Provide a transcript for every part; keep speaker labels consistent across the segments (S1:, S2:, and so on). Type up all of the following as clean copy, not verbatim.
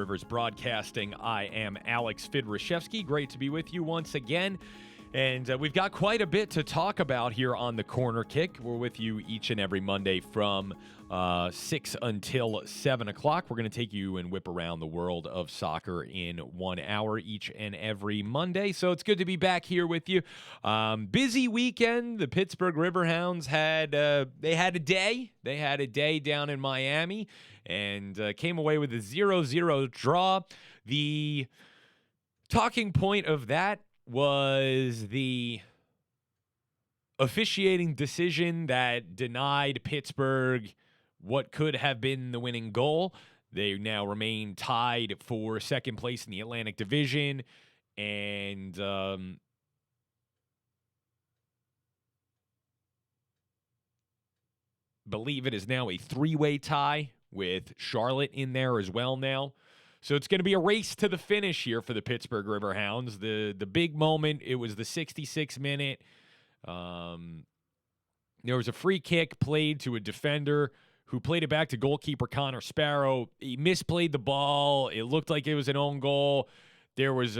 S1: Rivers Broadcasting. I am Alex Fidrishevsky. Great to be with you once again. And we've got quite a bit to talk about here on the Corner Kick. We're with you each and every Monday from 6 until 7 o'clock. We're going to take you and whip around the world of soccer in 1 hour each and every Monday. So it's good to be back here with you. Busy weekend. The Pittsburgh Riverhounds had a day. They had a day down in Miami and came away with a 0-0 draw. The talking point of that was the officiating decision that denied Pittsburgh what could have been the winning goal. They now remain tied for second place in the Atlantic Division, and believe it is now a three-way tie with Charlotte in there as well now. So it's going to be a race to the finish here for the Pittsburgh Riverhounds. The big moment, it was the 66th minute. There was a free kick played to a defender who played it back to goalkeeper Connor Sparrow. He misplayed the ball. It looked like it was an own goal. There was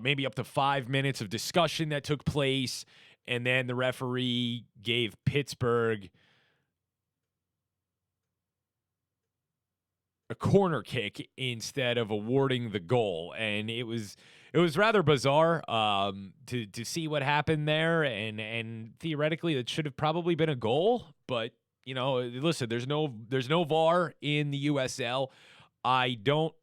S1: maybe up to 5 minutes of discussion that took place, and then the referee gave Pittsburgh a corner kick instead of awarding the goal, and it was rather bizarre to see what happened there, and theoretically it should have probably been a goal, but you know, listen, there's no VAR in the USL. I don't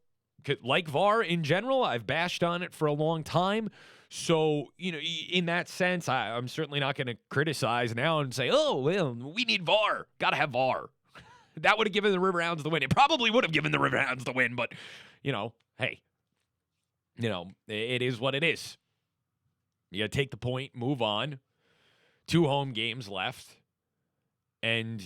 S1: like VAR in general. I've bashed on it for a long time. So, you know, in that sense, I'm certainly not going to criticize now and say, oh, well, we need VAR. Got to have VAR. That would have given the Riverhounds the win. It probably would have given the Riverhounds the win, but, you know, hey, you know, it is what it is. You got to take the point, move on. 2 home games left, and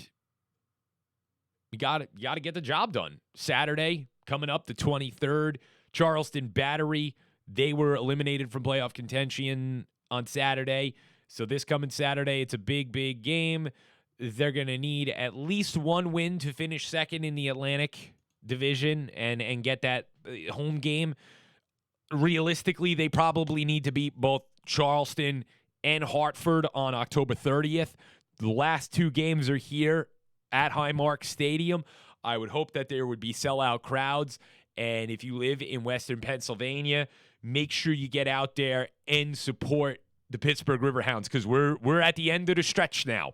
S1: you got to get the job done. Saturday, coming up, the 23rd, Charleston Battery, they were eliminated from playoff contention on Saturday. So this coming Saturday, it's a big, big game. They're going to need at least one win to finish second in the Atlantic Division and get that home game. Realistically, they probably need to beat both Charleston and Hartford on October 30th. The last 2 games are here at Highmark Stadium. I would hope that there would be sellout crowds. And if you live in Western Pennsylvania, make sure you get out there and support the Pittsburgh Riverhounds, because we're at the end of the stretch now.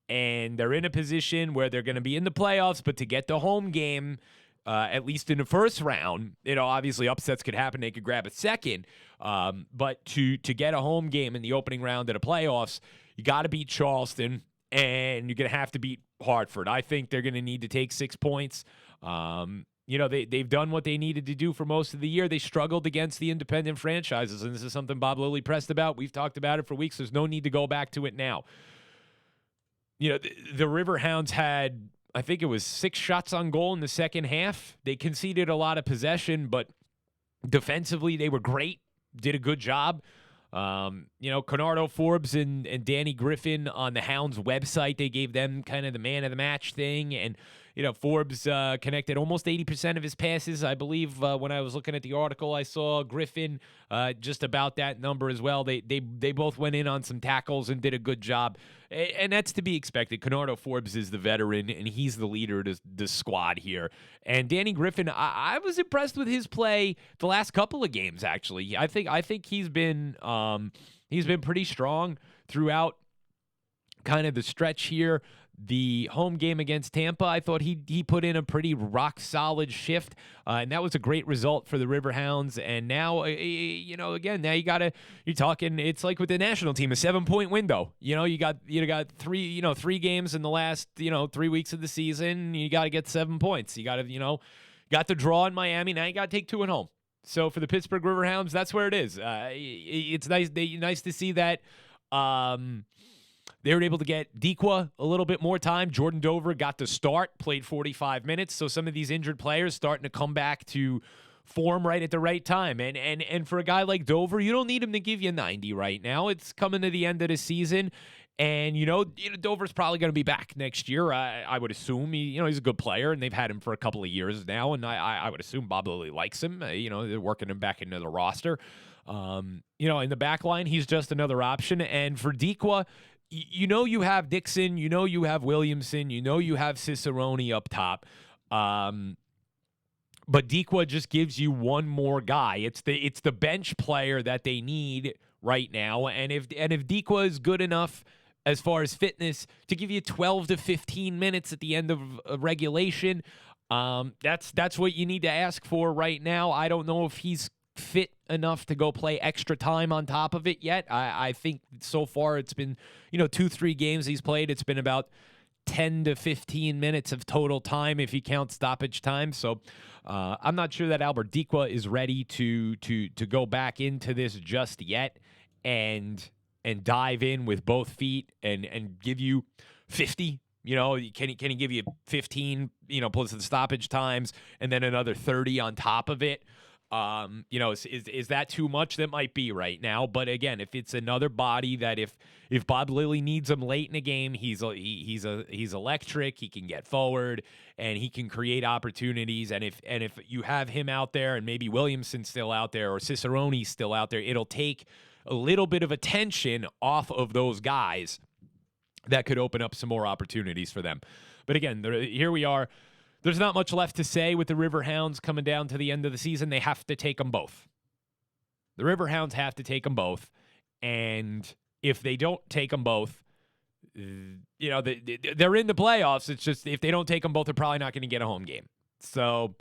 S1: And they're in a position where they're going to be in the playoffs, but to get the home game, at least in the first round, you know, obviously upsets could happen. They could grab a second. But to get a home game in the opening round of the playoffs, you got to beat Charleston, and you're going to have to beat Hartford. I think they're going to need to take 6 points. You know, they've done what they needed to do for most of the year. They struggled against the independent franchises, and this is something Bob Lilly pressed about. We've talked about it for weeks. There's no need to go back to it now. You know, the Riverhounds had, I think it was 6 shots on goal in the second half. They conceded a lot of possession, but defensively they were great, did a good job. You know, Conardo Forbes and Danny Griffin on the Hounds website, they gave them kind of the man of the match thing. And, you know, Forbes connected almost 80% of his passes. I believe when I was looking at the article, I saw Griffin just about that number as well. They both went in on some tackles and did a good job. And that's to be expected. Conardo Forbes is the veteran, and he's the leader of the squad here. And Danny Griffin, I was impressed with his play the last couple of games, actually. I think he's been pretty strong throughout kind of the stretch here. The home game against Tampa, I thought he put in a pretty rock-solid shift, and that was a great result for the Riverhounds. And now, you know, again, now you're talking, it's like with the national team, a 7-point window. You know, you got 3 games in the last, 3 weeks of the season. You got to get 7 points. You got to, got the draw in Miami. Now you got to take 2 at home. So for the Pittsburgh Riverhounds, that's where it is. It's nice to see that. They were able to get Dequa a little bit more time. Jordan Dover got to start, played 45 minutes. So some of these injured players starting to come back to form right at the right time. And for a guy like Dover, you don't need him to give you 90 right now. It's coming to the end of the season. And, Dover's probably going to be back next year. I would assume he's a good player, and they've had him for a couple of years now. And I would assume Bob Lilly likes him. They're working him back into the roster. In the back line, he's just another option. And for Dikwa, you have Dixon, you have Williamson, you have Cicerone up top. But Dikwa just gives you one more guy. It's the bench player that they need right now. And if Dikwa is good enough as far as fitness to give you 12 to 15 minutes at the end of regulation, that's what you need to ask for right now. I don't know if he's fit enough to go play extra time on top of it yet. I think so far it's been, 2-3 games he's played. It's been about 10 to 15 minutes of total time if you count stoppage time. So I'm not sure that Albert Dikwa is ready to go back into this just yet and dive in with both feet and give you 50. Can he give you 15, plus the stoppage times and then another 30 on top of it? Is that too much? That might be right now. But again, if it's another body that if Bob Lilly needs him late in a game, he's electric. He can get forward and he can create opportunities. And if you have him out there and maybe Williamson's still out there or Cicerone's still out there, it'll take a little bit of attention off of those guys that could open up some more opportunities for them. But again, here we are. There's not much left to say with the Riverhounds coming down to the end of the season. They have to take them both. The Riverhounds have to take them both. And if they don't take them both, they're in the playoffs. It's just if they don't take them both, they're probably not going to get a home game. So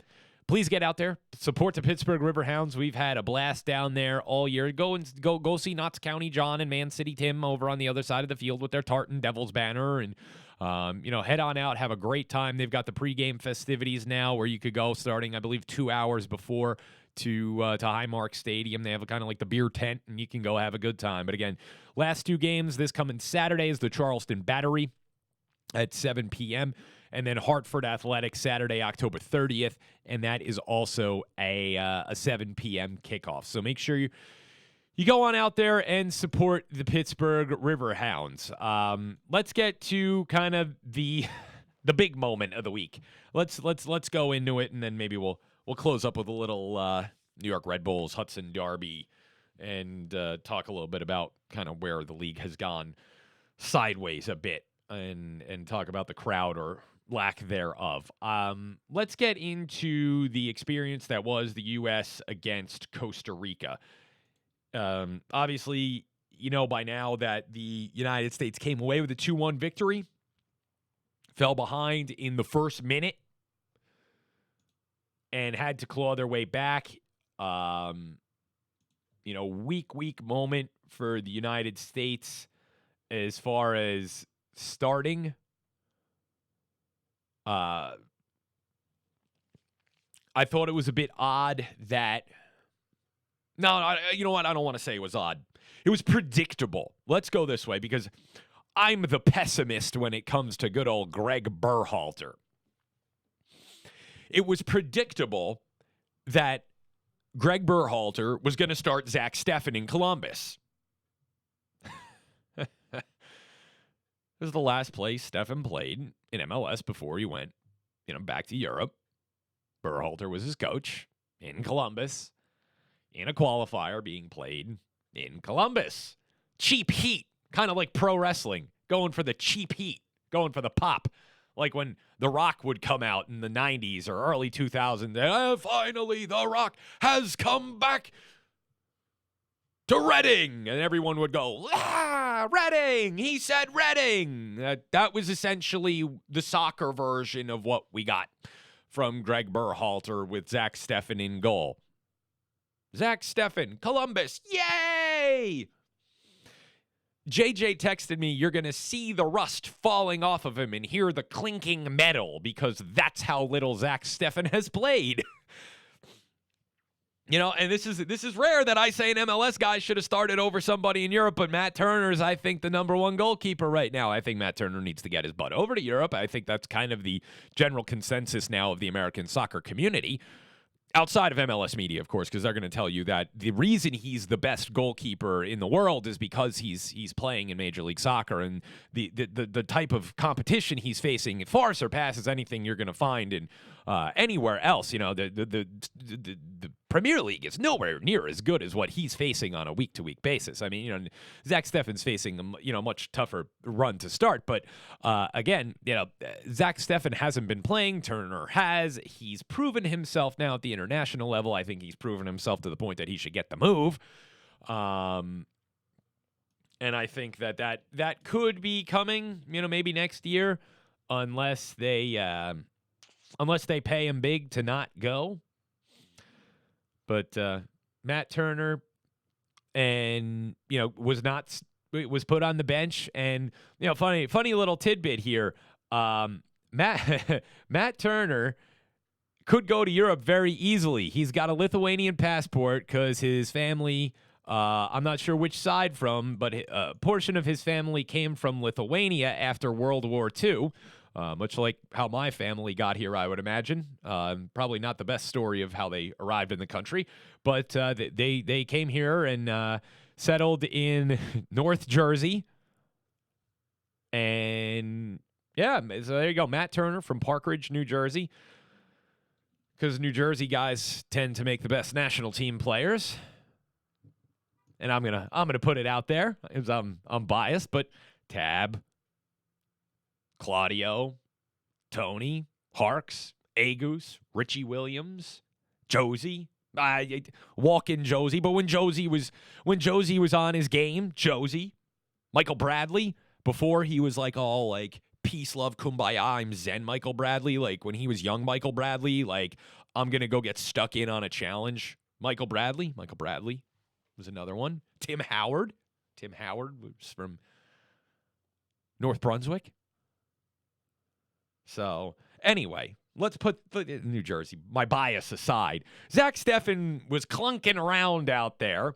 S1: please get out there, support the Pittsburgh Riverhounds. We've had a blast down there all year. Go see Notts County John and Man City Tim over on the other side of the field with their Tartan Devils banner and head on out, have a great time. They've got the pregame festivities now where you could go starting, I believe, 2 hours before to Highmark Stadium. They have kind of like the beer tent, and you can go have a good time. But again, last 2 games, this coming Saturday is the Charleston Battery at 7 p.m., and then Hartford Athletics Saturday, October 30th, and that is also a 7 p.m. kickoff. So make sure you go on out there and support the Pittsburgh Riverhounds. Let's get to kind of the big moment of the week. Let's go into it, and then maybe we'll close up with a little New York Red Bulls Hudson Derby, and talk a little bit about kind of where the league has gone sideways a bit, and talk about the crowd or lack thereof. Let's get into the experience that was the U.S. against Costa Rica. Obviously, by now that the United States came away with a 2-1 victory, fell behind in the first minute, and had to claw their way back. Weak moment for the United States as far as starting. I thought it was a bit odd that... No, you know what? I don't want to say it was odd. It was predictable. Let's go this way, because I'm the pessimist when it comes to good old Greg Berhalter. It was predictable that Greg Berhalter was going to start Zach Steffen in Columbus. This is the last place Steffen played in MLS before he went, back to Europe. Berhalter was his coach in Columbus, in a qualifier being played in Columbus. Cheap heat, kind of like pro wrestling, going for the cheap heat, going for the pop. Like when The Rock would come out in the 90s or early 2000s. Finally, The Rock has come back to Reading. And everyone would go, Reading! He said Reading! That was essentially the soccer version of what we got from Greg Berhalter with Zach Steffen in goal. Zach Steffen, Columbus, yay! JJ texted me, you're going to see the rust falling off of him and hear the clinking metal, because that's how little Zach Steffen has played. And this is rare that I say an MLS guy should have started over somebody in Europe, but Matt Turner is, I think, the number one goalkeeper right now. I think Matt Turner needs to get his butt over to Europe. I think that's kind of the general consensus now of the American soccer community. outside of MLS media, of course, because they're going to tell you that the reason he's the best goalkeeper in the world is because he's playing in Major League Soccer, and the type of competition he's facing far surpasses anything you're going to find in anywhere else. You know, the Premier League is nowhere near as good as what he's facing on a week-to-week basis. I mean, you know, Zach Steffen's facing a much tougher run to start, but again, you know, Zach Steffen hasn't been playing. Turner has. He's proven himself now at the international level. I think he's proven himself to the point that he should get the move. And I think that could be coming, you know, maybe next year, unless they pay him big to not go. But Matt Turner, and you know, was put on the bench, and you know, funny little tidbit here. Matt Turner could go to Europe very easily. He's got a Lithuanian passport because his family, I'm not sure which side from, but a portion of his family came from Lithuania after World War II. Much like how my family got here, I would imagine. Probably not the best story of how they arrived in the country, but they came here and settled in North Jersey. And yeah, so there you go, Matt Turner from Park Ridge, New Jersey. Because New Jersey guys tend to make the best national team players. And I'm gonna put it out there because I'm biased, but Tab, Claudio, Tony, Harks, Agus, Richie Williams, Josie, walk-in Josie. But when Josie was on his game, Josie, Michael Bradley, before he was like all like peace, love, kumbaya, I'm Zen Michael Bradley. Like when he was young Michael Bradley, like I'm gonna go get stuck in on a challenge. Michael Bradley was another one. Tim Howard was from North Brunswick. So, anyway, let's put New Jersey, my bias aside. Zach Steffen was clunking around out there,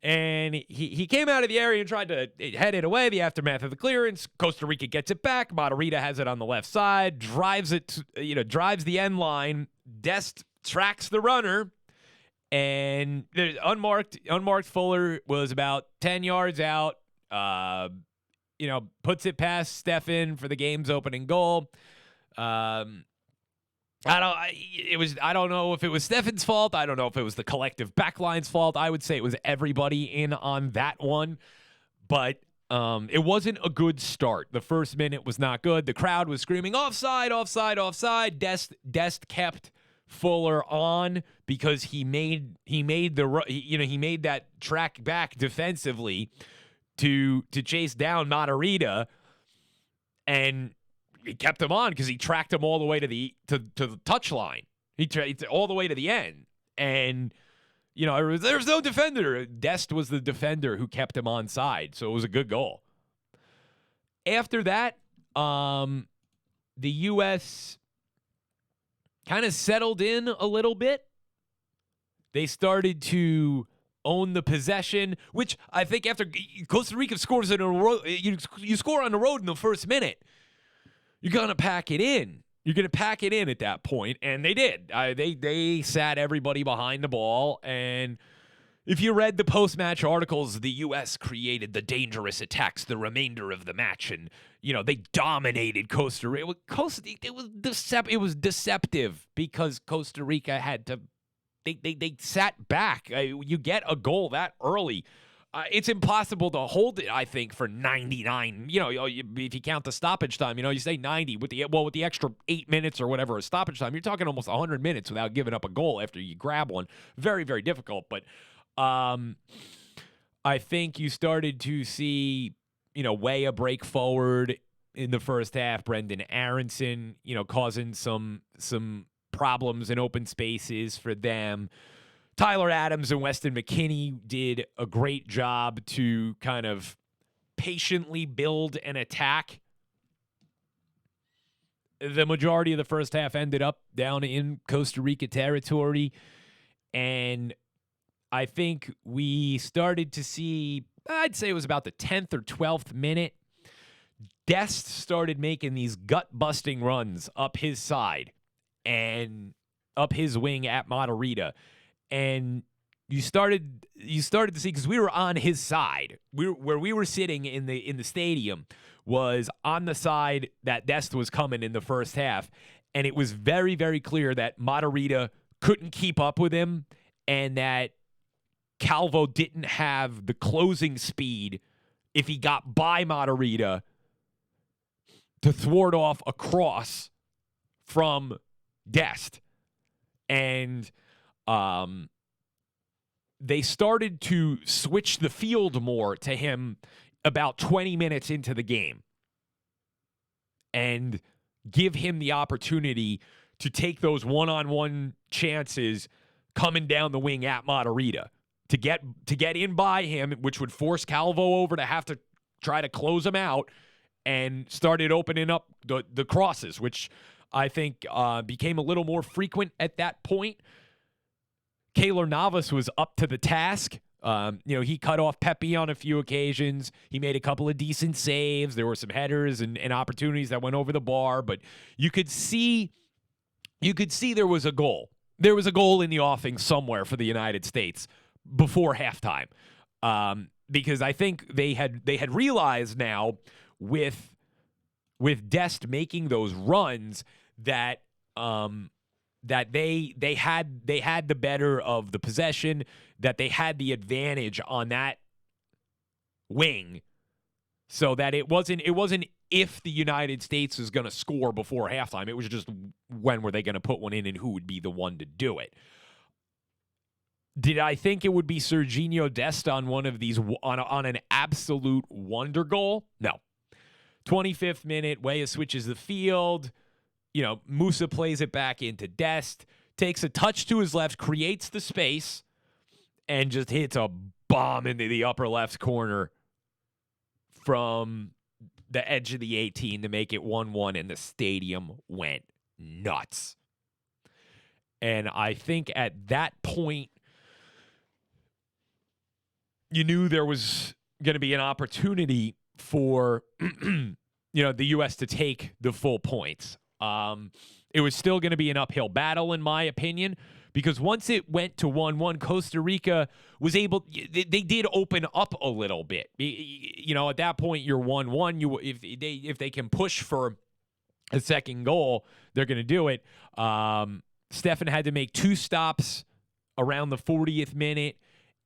S1: and he came out of the area and tried to head it away. The aftermath of the clearance, Costa Rica gets it back. Matarrita has it on the left side, drives the end line. Dest tracks the runner, and the unmarked Fuller was about 10 yards out. Puts it past Steffen for the game's opening goal. I don't know if it was Steffen's fault. I don't know if it was the collective backline's fault. I would say it was everybody in on that one. But it wasn't a good start. The first minute was not good. The crowd was screaming, offside, offside, offside. Dest kept Fuller on because he made that track back defensively to chase down Matarrita, and he kept him on because he tracked him all the way to the touchline. He all the way to the end, and there was no defender. Dest was the defender who kept him onside, so it was a good goal. After that, the U.S. kind of settled in a little bit. They started to own the possession, which I think after Costa Rica scores in a row, you score on the road in the first minute, you're going to pack it in. You're going to pack it in at that point, and they did. They sat everybody behind the ball, and if you read the post-match articles, the U.S. created the dangerous attacks the remainder of the match, and they dominated Costa Rica. It was deceptive because Costa Rica had to. They sat back. You get a goal that early. It's impossible to hold it, I think, for 99. If you count the stoppage time, you say 90 with the extra 8 minutes or whatever of stoppage time, you're talking almost 100 minutes without giving up a goal after you grab one. Very, very difficult. But I think you started to see, Weah break forward in the first half. Brendan Aronson, causing some problems in open spaces for them. Tyler Adams and Weston McKennie did a great job to kind of patiently build an attack. The majority of the first half ended up down in Costa Rica territory, and I think we started to see, I'd say it was about the 10th or 12th minute, Dest started making these gut-busting runs up his side. And up his wing at Matarrita, and you started to see, because we were on his side. Where we were sitting in the stadium was on the side that Dest was coming in the first half, and it was very, very clear that Matarrita couldn't keep up with him, and that Calvo didn't have the closing speed if he got by Matarrita to thwart off a cross from Dest. And they started to switch the field more to him about 20 minutes into the game and give him the opportunity to take those one-on-one chances coming down the wing at Matarrita to get in by him, which would force Calvo over to have to try to close him out, and started opening up the crosses, which I think became a little more frequent at that point. Keylor Navas was up to the task. He cut off Pepe on a few occasions. He made a couple of decent saves. There were some headers and opportunities that went over the bar, but you could see there was a goal. There was a goal in the offing somewhere for the United States before halftime, because I think they had realized now with Dest making those runs that they had the better of the possession, that they had the advantage on that wing, so that it wasn't if the United States was going to score before halftime. It was just when were they going to put one in and who would be the one to do it. Did I think it would be Serginho Dest on one of these on an absolute wonder goal? No. 25th minute, Weah switches the field. Musa plays it back into Dest, takes a touch to his left, creates the space, and just hits a bomb into the upper left corner from the edge of the 18 to make it 1-1, and the stadium went nuts. And I think at that point, you knew there was going to be an opportunity for the U.S. to take the full points. It was still going to be an uphill battle, in my opinion, because once it went to 1-1, Costa Rica was able. They did open up a little bit. At that point, you're 1-1. If they can push for a second goal, they're going to do it. Stefan had to make 2 stops around the 40th minute,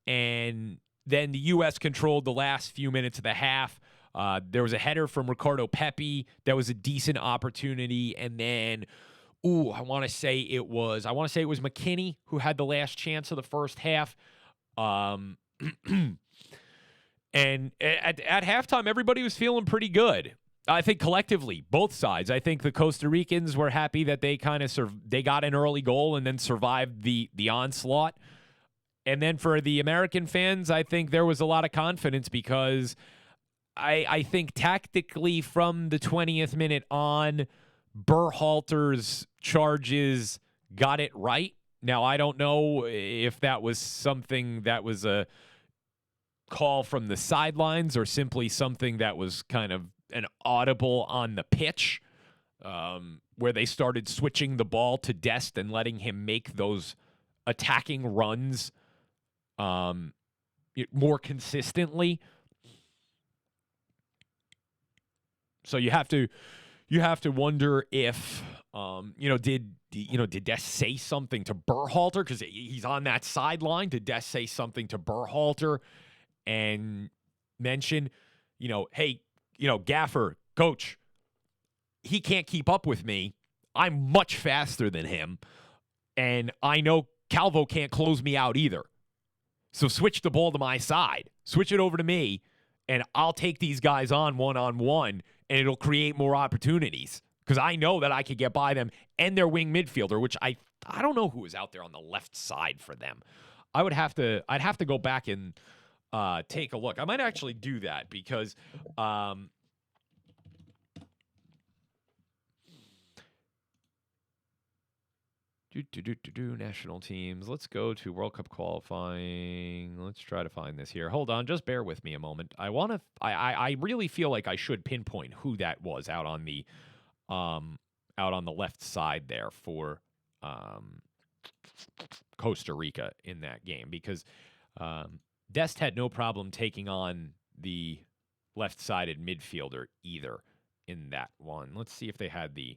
S1: and then the U.S. controlled the last few minutes of the half. There was a header from Ricardo Pepi that was a decent opportunity, and then, I want to say it was McKinney who had the last chance of the first half. And at halftime, everybody was feeling pretty good. I think collectively, both sides. I think the Costa Ricans were happy that they kind of they got an early goal and then survived the onslaught. And then for the American fans, I think there was a lot of confidence, because I think tactically from the 20th minute on, Berhalter's charges got it right. Now, I don't know if that was something that was a call from the sidelines or simply something that was kind of an audible on the pitch, where they started switching the ball to Dest and letting him make those attacking runs more consistently. So you have to wonder if did Dest say something to Berhalter, because he's on that sideline? Did Dest say something to Berhalter and mention, hey, Gaffer, coach, he can't keep up with me. I'm much faster than him, and I know Calvo can't close me out either. So switch the ball to my side. Switch it over to me, and I'll take these guys on one-on-one, and it'll create more opportunities, because I know that I could get by them and their wing midfielder, which I don't know who was out there on the left side for them. I'd have to go back and take a look. I might actually do that, because national teams. Let's go to World Cup qualifying. Let's try to find this here. Hold on, just bear with me a moment. I really feel like I should pinpoint who that was out on the left side there for Costa Rica in that game because Dest had no problem taking on the left-sided midfielder either in that one. Let's see if they had the.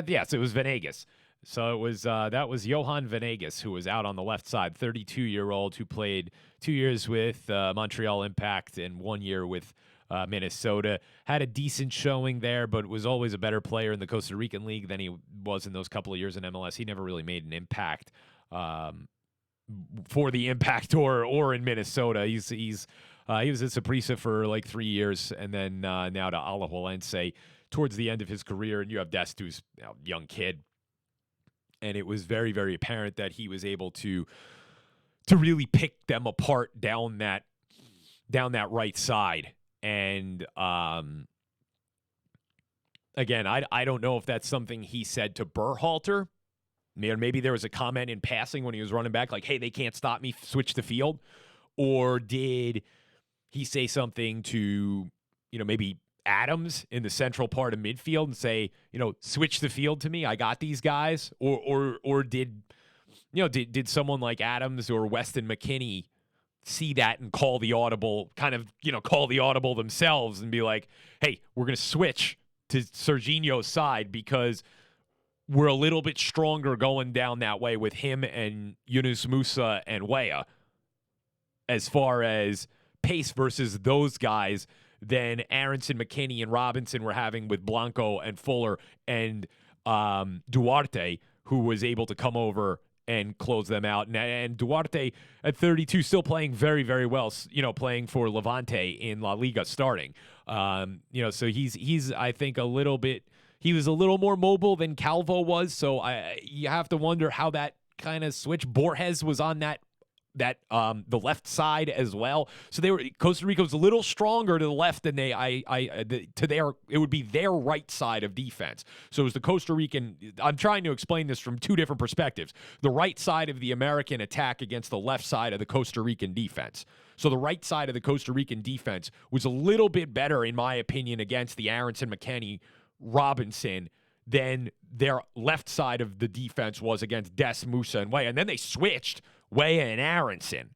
S1: Yes, it was Venegas. So it was that was Johan Venegas who was out on the left side, 32-year-old who played 2 years with Montreal Impact and 1 year with Minnesota. Had a decent showing there, but was always a better player in the Costa Rican League than he was in those couple of years in MLS. He never really made an impact for the Impact or in Minnesota. He was at Saprissa for like 3 years, and then now to Alajuelense towards the end of his career. And you have Dest, who's a young kid. And it was very, very apparent that he was able to really pick them apart down that right side. And again, I don't know if that's something he said to Berhalter. Maybe there was a comment in passing when he was running back, like, "Hey, they can't stop me. Switch the field." Or did he say something to maybe Adams in the central part of midfield and say, switch the field to me. I got these guys. Or did someone like Adams or Weston McKennie see that and call the audible themselves and be like, hey, we're going to switch to Serginho's side because we're a little bit stronger going down that way with him and Yunus Musa and Weah as far as pace versus those guys than Aronson, McKinney, and Robinson were having with Blanco and Fuller and Duarte, who was able to come over and close them out. And Duarte at 32 still playing very, very well, playing for Levante in La Liga starting. So he's I think he was a little more mobile than Calvo was. So you have to wonder how that kind of switch. Borges was on the left side as well. So Costa Rica was a little stronger to the left than it would be their right side of defense. So it was the Costa Rican, I'm trying to explain this from two different perspectives. The right side of the American attack against the left side of the Costa Rican defense. So the right side of the Costa Rican defense was a little bit better, in my opinion, against the Aronson, McKennie, Robinson than their left side of the defense was against Des, Musa, and Weah. And then they switched Weah and Aronson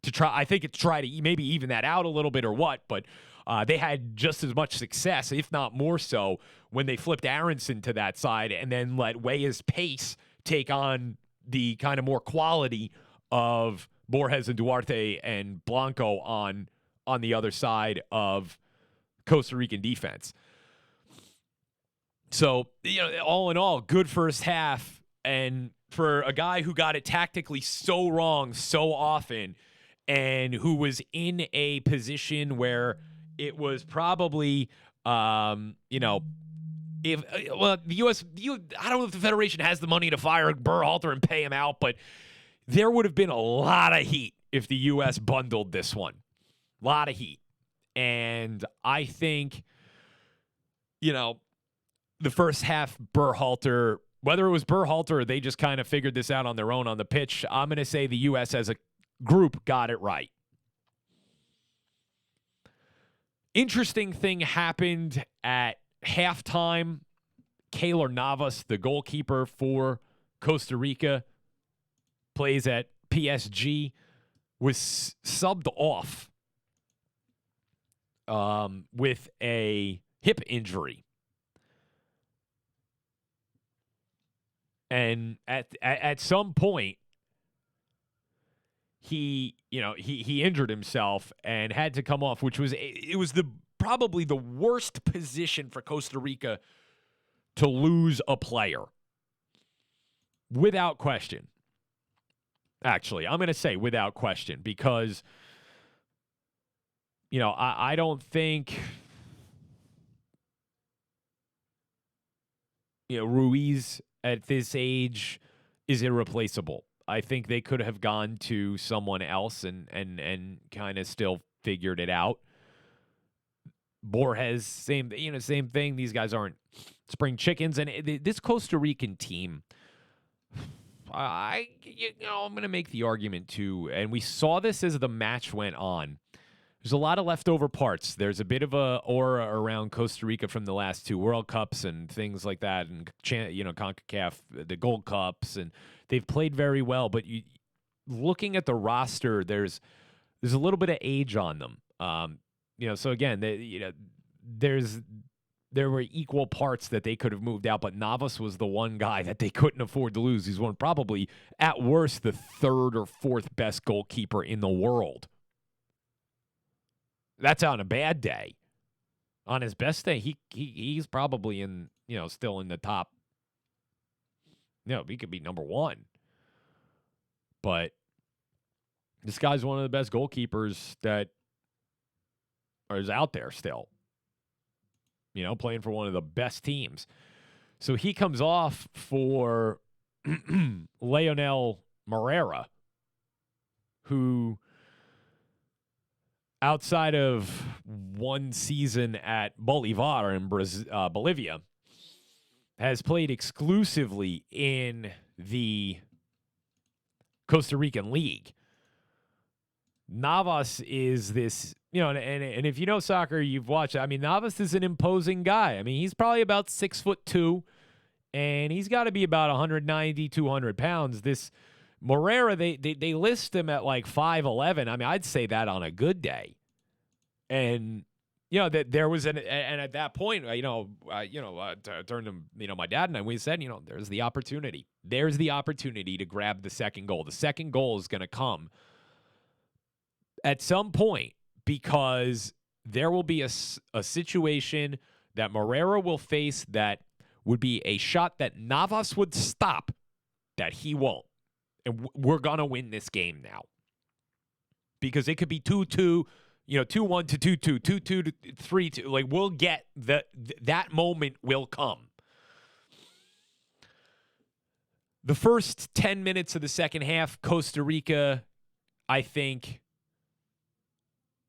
S1: to try to maybe even that out a little bit or what, but they had just as much success, if not more so, when they flipped Aronson to that side and then let Weah's pace take on the kind of more quality of Borges and Duarte and Blanco on the other side of Costa Rican defense. So, all in all, good first half. And for a guy who got it tactically so wrong so often and who was in a position where it was probably, the U.S., I don't know if the Federation has the money to fire Berhalter and pay him out, but there would have been a lot of heat if the U.S. bundled this one. A lot of heat. And I think, the first half, Berhalter, whether it was Berhalter or they just kind of figured this out on their own on the pitch, I'm going to say the U.S. as a group got it right. Interesting thing happened at halftime. Keylor Navas, the goalkeeper for Costa Rica, plays at PSG, was subbed off with a hip injury. And at some point, he injured himself and had to come off, which was probably the worst position for Costa Rica to lose a player, without question. Actually, I'm going to say without question because I don't think Ruiz at this age is irreplaceable. I think they could have gone to someone else and kind of still figured it out. Borges, same thing. These guys aren't spring chickens, and this Costa Rican team, I'm going to make the argument too, and we saw this as the match went on. there's a lot of leftover parts. There's a bit of a aura around Costa Rica from the last 2 World Cups and things like that, and CONCACAF, the Gold Cups, and they've played very well. But looking at the roster, there's a little bit of age on them. So again, there were equal parts that they could have moved out, but Navas was the one guy that they couldn't afford to lose. He's probably at worst the 3rd or 4th best goalkeeper in the world. That's on a bad day. On his best day, he's probably still in the top. He could be number 1. But this guy's one of the best goalkeepers that is out there still. Playing for one of the best teams. So he comes off for Leonel Moreira, who, outside of one season at Bolivar in Bolivia, has played exclusively in the Costa Rican League. Navas is this, and if you know soccer, you've watched it. I mean, Navas is an imposing guy. I mean, he's probably about 6'2", and he's got to be about 190, 200 pounds. This Moreira, they list him at like 5'11". I mean, I'd say that on a good day. And that there was and at that point, I turned to my dad, and we said, there's the opportunity. There's the opportunity to grab the second goal. The second goal is going to come at some point, because there will be a situation that Moreira will face that would be a shot that Navas would stop, that he won't. And we're going to win this game now. Because it could be 2-2, 2-1 to 2-2, 2-2 to 3-2. Like, we'll get that moment will come. The first 10 minutes of the second half, Costa Rica, I think,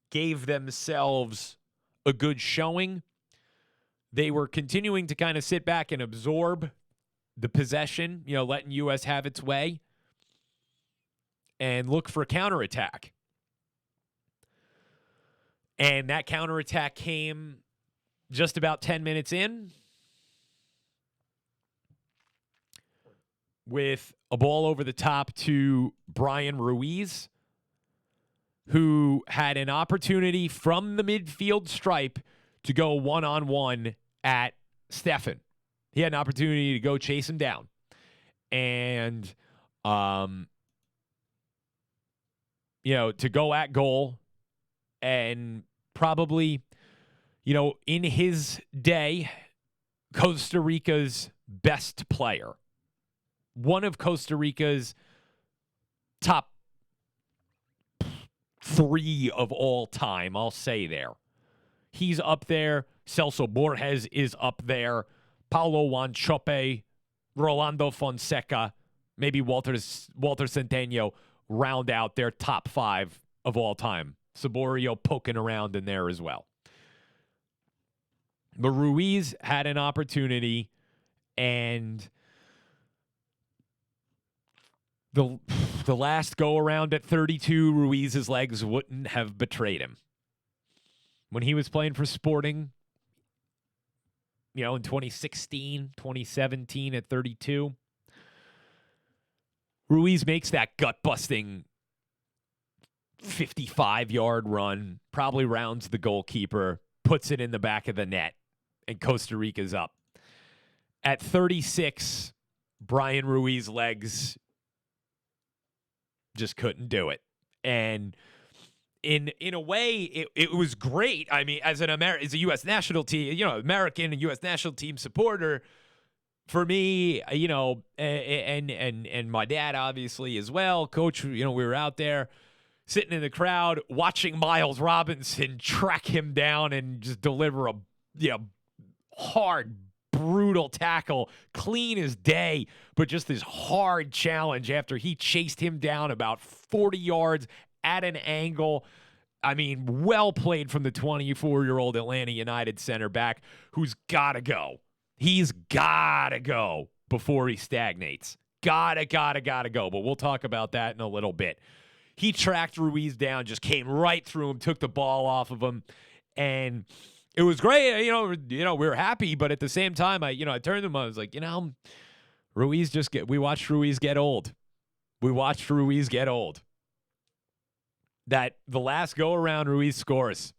S1: gave themselves a good showing. They were continuing to kind of sit back and absorb the possession, letting U.S. have its way and look for a counterattack. And that counterattack came just about 10 minutes in with a ball over the top to Brian Ruiz, who had an opportunity from the midfield stripe to go one-on-one at Stefan. He had an opportunity to go chase him down. And, to go at goal. And probably, in his day, Costa Rica's best player. One of Costa Rica's top 3 of all time, I'll say there. He's up there. Celso Borges is up there. Paulo Wanchope, Rolando Fonseca, maybe Walter Centeno round out their top 5 of all time. Saborio poking around in there as well. But Ruiz had an opportunity, and the last go-around at 32, Ruiz's legs wouldn't have betrayed him. When he was playing for Sporting, in 2016, 2017 at 32, Ruiz makes that gut-busting 55-yard run, probably rounds the goalkeeper, puts it in the back of the net, and Costa Rica's up. At 36, Brian Ruiz's legs just couldn't do it. And in a way, it was great. I mean, as a U.S. national team, American and U.S. national team supporter, for me, and my dad obviously as well, Coach, we were out there sitting in the crowd watching Miles Robinson track him down and just deliver a hard, brutal tackle, clean as day, but just this hard challenge after he chased him down about 40 yards at an angle. I mean, well played from the 24-year-old Atlanta United center back who's got to go. He's got to go before he stagnates. Gotta go. But we'll talk about that in a little bit. He tracked Ruiz down, just came right through him, took the ball off of him, and it was great. We were happy, but at the same time, I turned to him, I was like, we watched Ruiz get old. We watched Ruiz get old. That the last go around, Ruiz scores.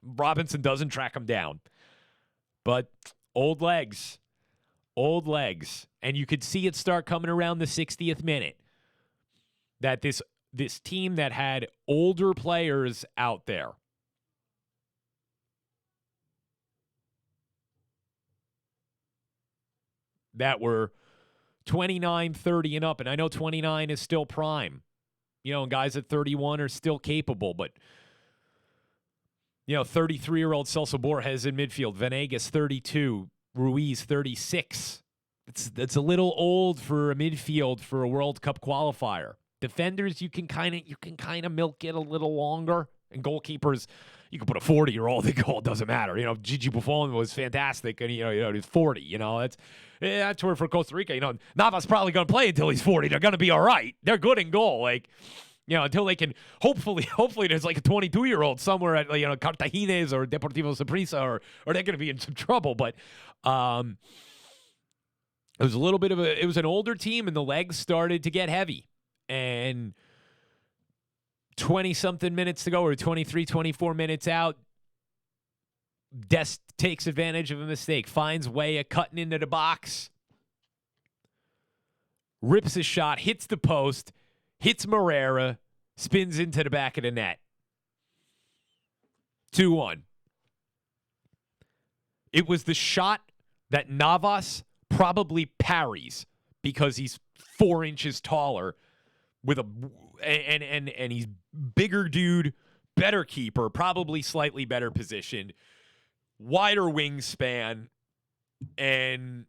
S1: Robinson doesn't track him down. But old legs. And you could see it start coming around the 60th minute. That this team that had older players out there that were 29, 30 and up. And I know 29 is still prime. And guys at 31 are still capable. But, 33-year-old Celso Borges in midfield. Venegas, 32. Ruiz, 36. That's a little old for a midfield for a World Cup qualifier. Defenders, you can kind of milk it a little longer. And goalkeepers, you can put a 40-year-old in goal. It doesn't matter. Gigi Buffon was fantastic, and he's 40. That's where for Costa Rica, Navas probably going to play until he's 40. They're going to be all right. They're good in goal, until they can. Hopefully, there's like a 22-year-old somewhere at Cartagines or Deportivo Saprissa, or they're going to be in some trouble. But it was a little bit of it was an older team, and the legs started to get heavy. And 20-something minutes to go, or 23, 24 minutes out, Dest takes advantage of a mistake, finds way of cutting into the box, rips a shot, hits the post, hits Morera, spins into the back of the net. 2-1. It was the shot that Navas probably parries because he's 4 inches taller and he's bigger dude, better keeper, probably slightly better positioned, wider wingspan, and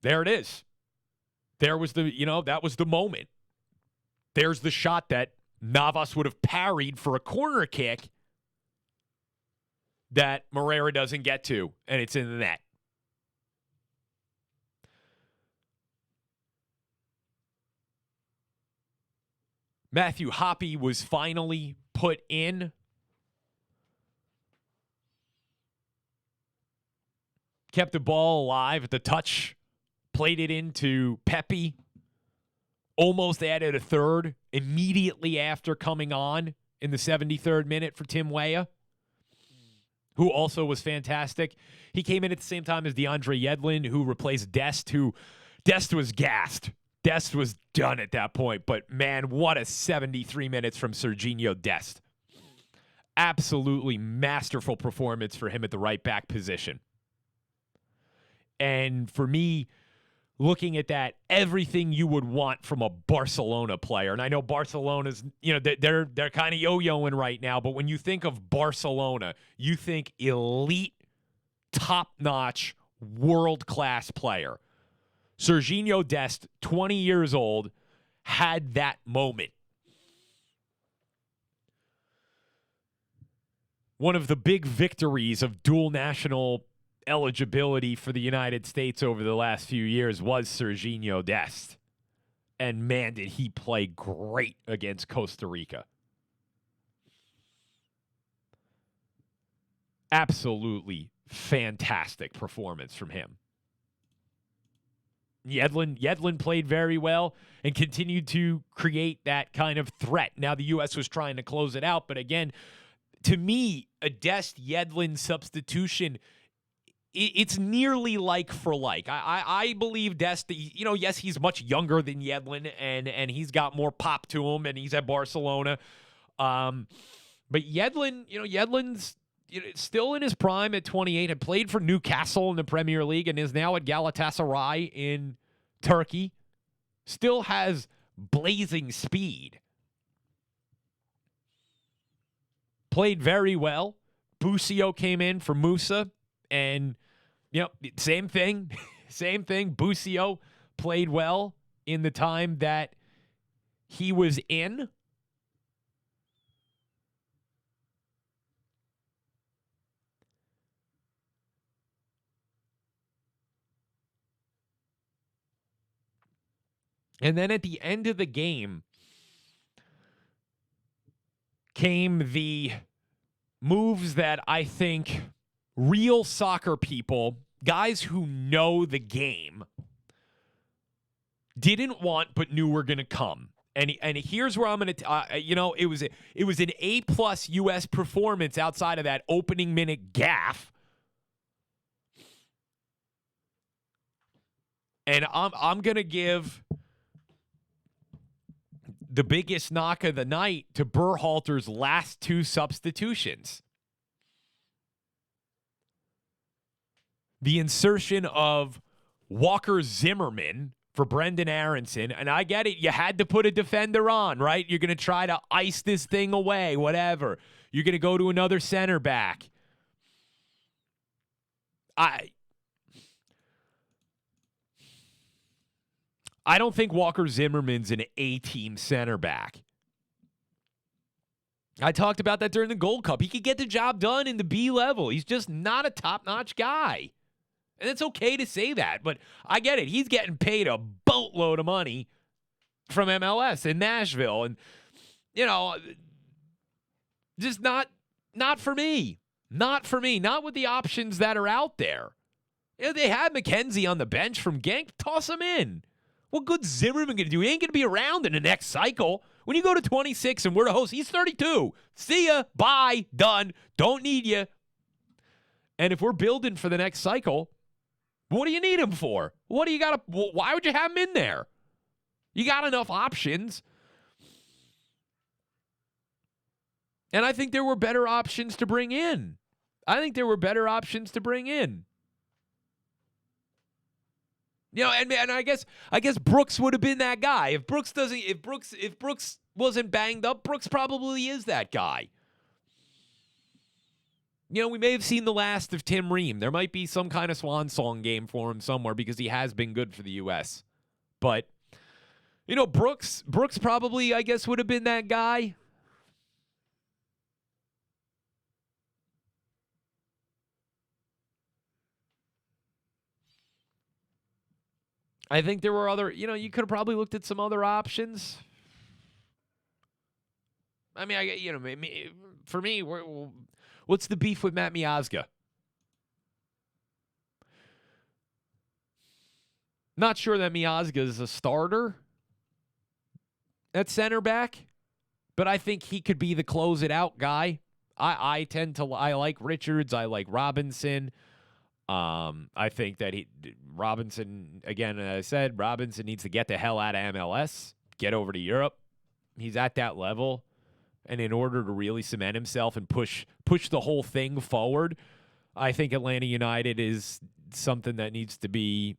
S1: there it is. There was that was the moment. There's the shot that Navas would have parried for a corner kick that Morera doesn't get to, and it's in the net. Matthew Hoppe was finally put in. Kept the ball alive at the touch. Played it into Pepe. Almost added a third immediately after coming on in the 73rd minute for Tim Weah, who also was fantastic. He came in at the same time as DeAndre Yedlin, who replaced Dest, who Dest was gassed. Dest was done at that point, but man, what a 73 minutes from Serginho Dest. Absolutely masterful performance for him at the right back position. And for me, looking at that, everything you would want from a Barcelona player. And I know Barcelona's, they're kind of yo-yoing right now, but when you think of Barcelona, you think elite, top-notch, world-class player. Serginho Dest, 20 years old, had that moment. One of the big victories of dual national eligibility for the United States over the last few years was Serginho Dest. And man, did he play great against Costa Rica. Absolutely fantastic performance from him. Yedlin played very well and continued to create that kind of threat. Now, the U.S. was trying to close it out, but again, to me, a Dest-Yedlin substitution, it's nearly like for like. I believe Dest, yes, he's much younger than Yedlin, and he's got more pop to him, and he's at Barcelona. But Yedlin's still in his prime at 28, had played for Newcastle in the Premier League, and is now at Galatasaray in Turkey. Still has blazing speed. Played very well. Busio came in for Musa, and same thing. Same thing. Busio played well in the time that he was in. And then at the end of the game came the moves that I think real soccer people, guys who know the game, didn't want but knew were going to come. And here's where I'm going to, it was an A+ U.S. performance outside of that opening minute gaffe. And I'm going to give the biggest knock of the night to Berhalter's last two substitutions. The insertion of Walker Zimmerman for Brendan Aronson. And I get it. You had to put a defender on, right? You're going to try to ice this thing away, whatever. You're going to go to another center back. I don't think Walker Zimmerman's an A-team center back. I talked about that during the Gold Cup. He could get the job done in the B level. He's just not a top-notch guy. And it's okay to say that, but I get it. He's getting paid a boatload of money from MLS in Nashville. And, just not for me. Not for me. Not with the options that are out there. They had McKenzie on the bench from Genk. Toss him in. What good's Zimmerman going to do? He ain't going to be around in the next cycle. When you go to 26 and we're the host, he's 32. See ya. Bye. Done. Don't need you. And if we're building for the next cycle, what do you need him for? What do you got to? Why would you have him in there? You got enough options. And I think there were better options to bring in. And I guess Brooks would have been that guy. If Brooks wasn't banged up, Brooks probably is that guy. We may have seen the last of Tim Ream. There might be some kind of swan song game for him somewhere because he has been good for the U.S. But, Brooks probably, I guess, would have been that guy. I think there were other, you could have probably looked at some other options. I mean, for me, what's the beef with Matt Miazga? Not sure that Miazga is a starter at center back, but I think he could be the close it out guy. I like Richards. I like Robinson. I think that Robinson, again, as I said, Robinson needs to get the hell out of MLS, get over to Europe. He's at that level. And in order to really cement himself and push the whole thing forward, I think Atlanta United is something that needs to be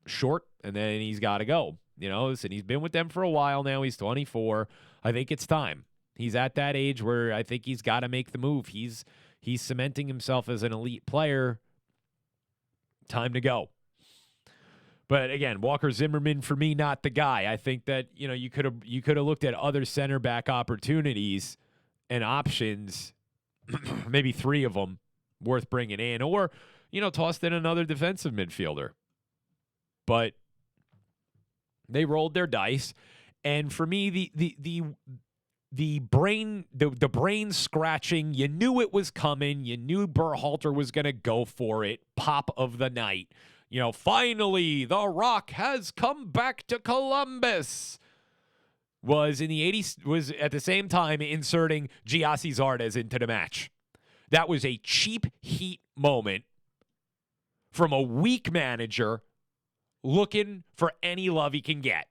S1: short, and then he's got to go. And he's been with them for a while now. He's 24. I think it's time. He's at that age where I think he's got to make the move. He's cementing himself as an elite player. Time to go. But again, Walker Zimmerman, for me, not the guy. I think that, you could have looked at other center back opportunities and options, maybe 3 of them worth bringing in, or, tossed in another defensive midfielder. But they rolled their dice. And for me, the brain scratching, you knew it was coming. You knew Berhalter was going to go for it. Pop of the night. Finally, The Rock has come back to Columbus. Was in the 80s, was at the same time inserting Giassi Zardes into the match. That was a cheap heat moment from a weak manager looking for any love he can get.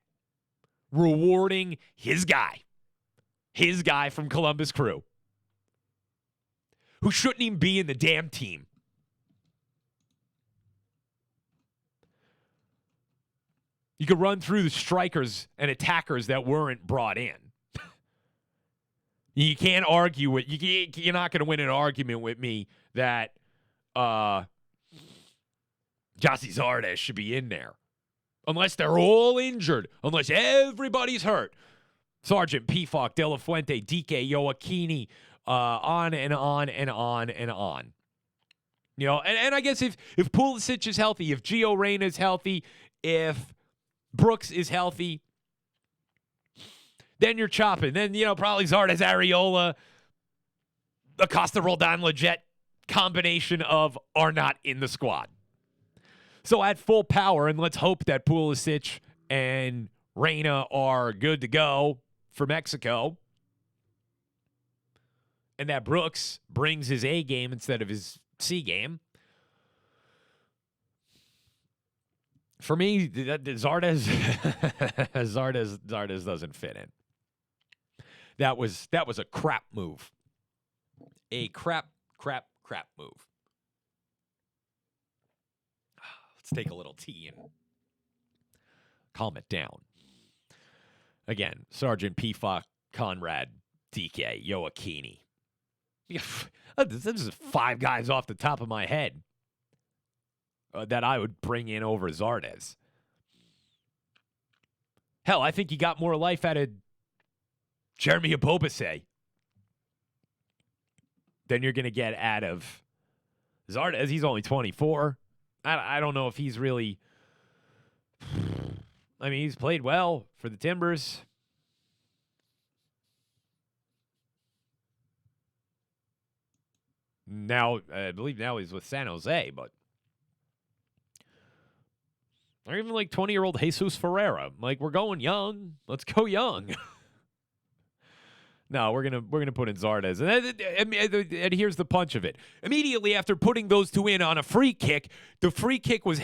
S1: Rewarding his guy from Columbus Crew, who shouldn't even be in the damn team. You could run through the strikers and attackers that weren't brought in. You can't argue with you're not going to win an argument with me that Giassi Zardes should be in there, unless they're all injured, unless everybody's hurt. Sargent, Pifok, De La Fuente, DK, Joaquini, on and on and on and on. And I guess if Pulisic is healthy, if Gio Reyna is healthy, if Brooks is healthy, then you're chopping. Then, probably Zardes, Areola, Acosta, Roldan, Leggett combination of are not in the squad. So at full power, and let's hope that Pulisic and Reyna are good to go for Mexico, and that Brooks brings his A game instead of his C game. For me, Zardes doesn't fit in. That was a crap move. A crap move. Let's take a little tea and calm it down. Again, Sergeant Pifak, Conrad, DK, Yoakini. This is 5 guys off the top of my head that I would bring in over Zardes. Hell, I think you got more life out of Jeremy Ebobisse than you're going to get out of Zardes. He's only 24. I don't know if he's really... I mean, he's played well for the Timbers. Now, I believe now he's with San Jose, but... Or even like 20-year-old Jesus Ferreira. Like, we're going young. Let's go young. No, we're gonna put in Zardes, and here's the punch of it. Immediately after putting those two in on a free kick, the free kick was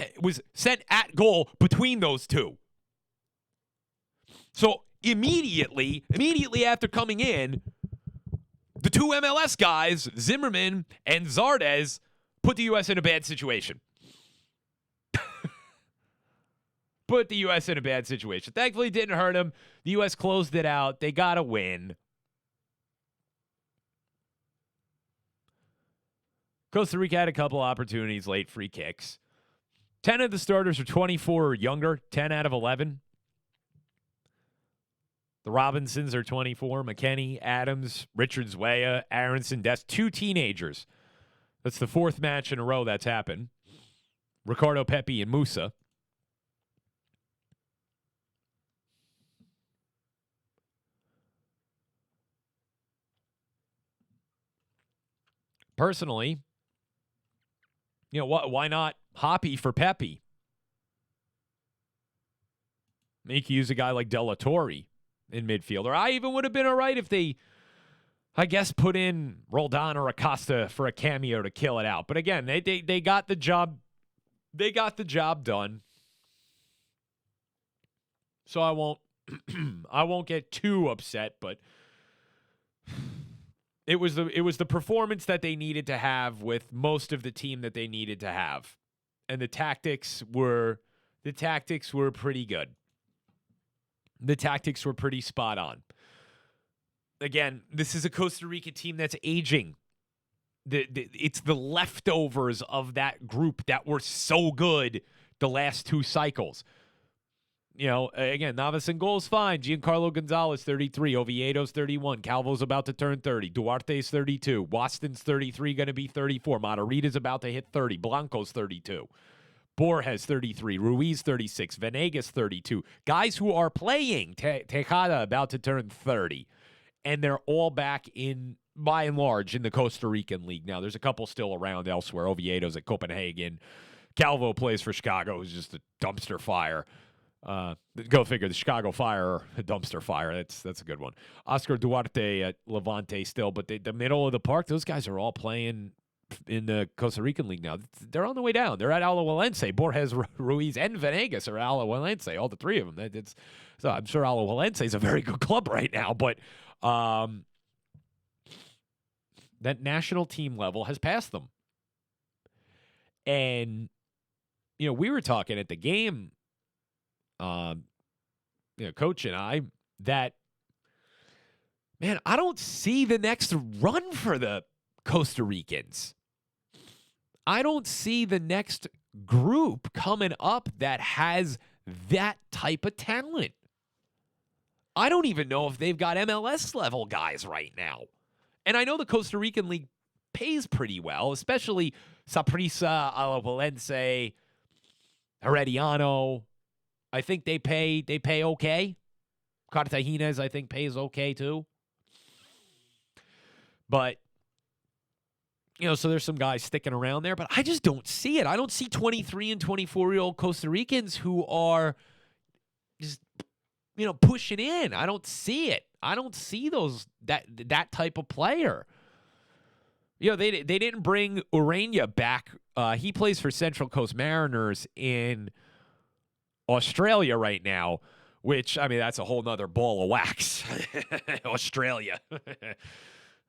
S1: sent at goal between those two. So immediately after coming in, the two MLS guys, Zimmerman and Zardes, put the U.S. in a bad situation. Put the U.S. in a bad situation. Thankfully, it didn't hurt them. The U.S. closed it out. They got a win. Costa Rica had a couple opportunities, late free kicks. 10 of the starters are 24 or younger, 10 out of 11. The Robinsons are 24. McKennie, Adams, Richards, Weah, Aronson, Des, 2 teenagers. That's the 4th match in a row that's happened. Ricardo, Pepe, and Musa. Personally, why not Hoppy for Pepe? Make you use a guy like De La Torre in midfield. Or I even would have been all right if they, I guess, put in Roldan or Acosta for a cameo to kill it out. But again, they got the job. They got the job done. So I won't get too upset, but it was the performance that they needed to have with most of the team that they needed to have. And the tactics were pretty good. The tactics were pretty spot on. Again, this is a Costa Rica team that's aging. It's the leftovers of that group that were so good the last 2 cycles. Again, Navas in goals, fine. Giancarlo Gonzalez, 33. Oviedo's 31. Calvo's about to turn 30. Duarte's 32. Waston's 33, going to be 34. Matarita's about to hit 30. Blanco's 32. Borges, 33. Ruiz, 36. Venegas, 32. Guys who are playing. Tejada about to turn 30. And they're all back in, by and large, in the Costa Rican League. Now, there's a couple still around elsewhere. Oviedo's at Copenhagen. Calvo plays for Chicago, who's just a dumpster fire. Go figure, the Chicago Fire, a dumpster fire. That's a good one. Oscar Duarte at Levante still, but the middle of the park, those guys are all playing in the Costa Rican League now. They're on the way down. They're at Alajuelense. Borges, Ruiz, and Venegas are at Alajuelense, all the 3 of them. So I'm sure Alajuelense is a very good club right now, but that national team level has passed them. And, we were talking at the game, Coach and I, that, man, I don't see the next run for the Costa Ricans. I don't see the next group coming up that has that type of talent. I don't even know if they've got MLS level guys right now. And I know the Costa Rican League pays pretty well, especially Saprissa, Alajuelense, Herediano. I think they pay okay. Cartagena's, I think, pays okay too. But, so there's some guys sticking around there, but I just don't see it. I don't see 23 and 24-year-old Costa Ricans who are just, pushing in. I don't see it. I don't see that type of player. They didn't bring Urania back. He plays for Central Coast Mariners in Australia right now, which, that's a whole nother ball of wax. Australia.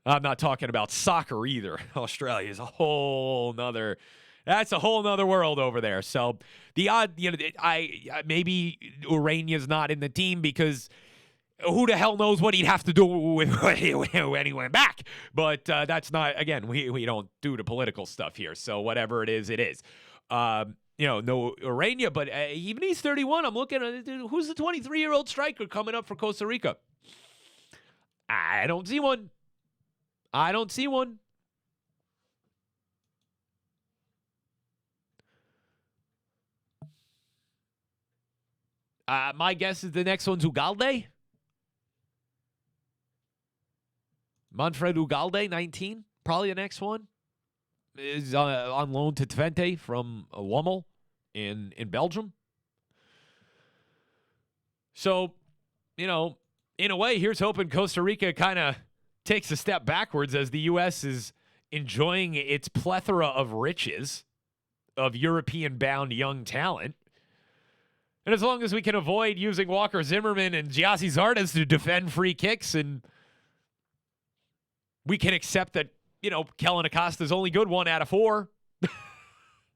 S1: I'm not talking about soccer either. Australia is a whole nother. That's a whole nother world over there. So the odd, maybe Urania's not in the team because who the hell knows what he'd have to do when he went back. But that's not, again, we don't do the political stuff here. So whatever it is, it is. No Urania, but even he's 31. I'm looking at who's the 23-year-old striker coming up for Costa Rica. I don't see one. My guess is the next one's Ugalde. Manfred Ugalde, 19. Probably the next one. Is on loan to Twente from Lommel in Belgium. So, in a way, here's hoping Costa Rica kind of takes a step backwards as the U.S. is enjoying its plethora of riches of European-bound young talent. And as long as we can avoid using Walker Zimmerman and Giassi Zardes to defend free kicks, and we can accept that, Kellen Acosta's only good 1 out of 4,